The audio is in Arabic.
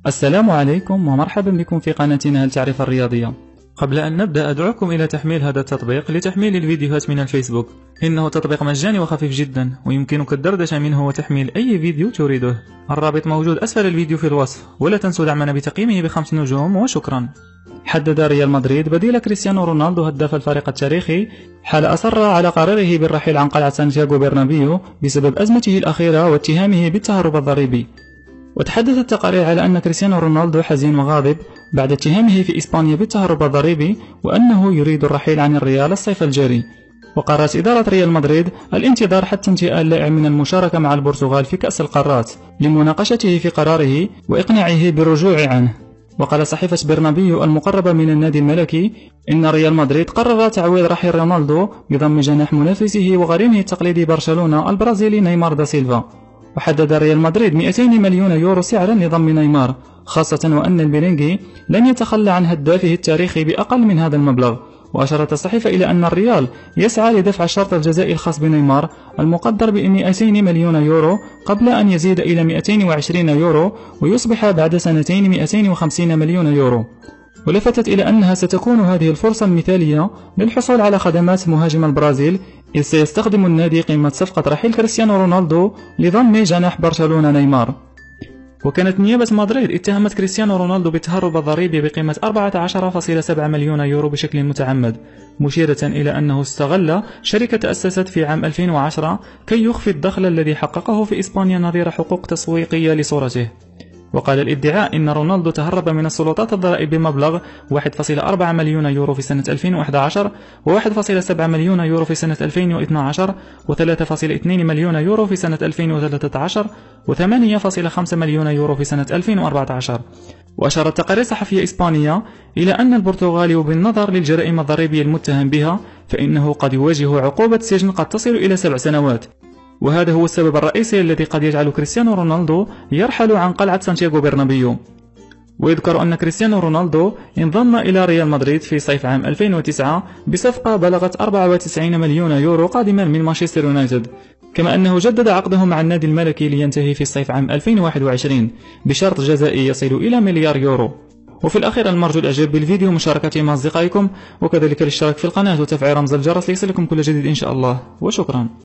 السلام عليكم ومرحبا بكم في قناتنا هل تعرف الرياضية. قبل أن نبدأ أدعوكم إلى تحميل هذا التطبيق لتحميل الفيديوهات من الفيسبوك. إنه تطبيق مجاني وخفيف جدا ويمكنك الدردشة منه وتحميل أي فيديو تريده. الرابط موجود أسفل الفيديو في الوصف، ولا تنسوا دعمنا بتقييمه ب5 نجوم وشكرا. حدد ريال مدريد بديل كريستيانو رونالدو هداف الفريق التاريخي حال أصر على قراره بالرحيل عن قلعة سانتياغو برنابيو بسبب أزمته الأخيرة واتهامه بالتهرب الضريبي. وتحدثت التقارير على أن كريستيانو رونالدو حزين وغاضب بعد اتهامه في إسبانيا بالتهرب الضريبي، وأنه يريد الرحيل عن الريال الصيف الجاري. وقررت إدارة ريال مدريد الانتظار حتى انتهاء اللاعب من المشاركة مع البرتغال في كأس القارات لمناقشته في قراره وإقناعه بالرجوع عنه. وقال صحيفة برنابيو المقربة من النادي الملكي إن ريال مدريد قرر تعويض رحيل رونالدو بضم جناح منافسه وغريمه التقليدي برشلونة البرازيلي نيمار دا سيلفا. وحدد ريال مدريد 200 مليون يورو سعرا لضم نيمار، خاصة وأن البرينغي لن يتخلى عن هدافه التاريخي بأقل من هذا المبلغ. وأشارت الصحيفة إلى أن الريال يسعى لدفع الشرط الجزائي الخاص بنيمار المقدر ب 200 مليون يورو قبل أن يزيد إلى 220 يورو ويصبح بعد سنتين 250 مليون يورو. ولفتت إلى أنها ستكون هذه الفرصة المثالية للحصول على خدمات مهاجم البرازيل، إذ سيستخدم النادي قيمة صفقة رحيل كريستيانو رونالدو لضم جناح برشلونة نيمار. وكانت نيابة مدريد اتهمت كريستيانو رونالدو بالتهرب الضريبي بقيمة 14.7 مليون يورو بشكل متعمد، مشيرة إلى أنه استغل شركة تأسست في عام 2010 كي يخفي الدخل الذي حققه في إسبانيا نظير حقوق تسويقية لصورته. وقال الادعاء إن رونالدو تهرب من السلطات الضرائب بمبلغ 1.4 مليون يورو في سنة 2011 و1.7 مليون يورو في سنة 2012 و3.2 مليون يورو في سنة 2013 و8.5 مليون يورو في سنة 2014. وأشارت تقارير صحفية إسبانية إلى أن البرتغالي بالنظر للجرائم الضريبية المتهم بها فإنه قد يواجه عقوبة سجن قد تصل إلى 7 سنوات. وهذا هو السبب الرئيسي الذي قد يجعل كريستيانو رونالدو يرحل عن قلعة سانتياغو برنابيو. ويذكر أن كريستيانو رونالدو انضم إلى ريال مدريد في صيف عام 2009 بصفقة بلغت 94 مليون يورو قادما من مانشستر يونايتد، كما أنه جدد عقده مع النادي الملكي لينتهي في صيف عام 2021 بشرط جزائي يصل إلى مليار يورو. وفي الأخير المرجو الإعجاب بالفيديو ومشاركته مع أصدقائكم، وكذلك الاشتراك في القناة وتفعيل رمز الجرس ليصلكم كل جديد إن شاء الله، وشكرا.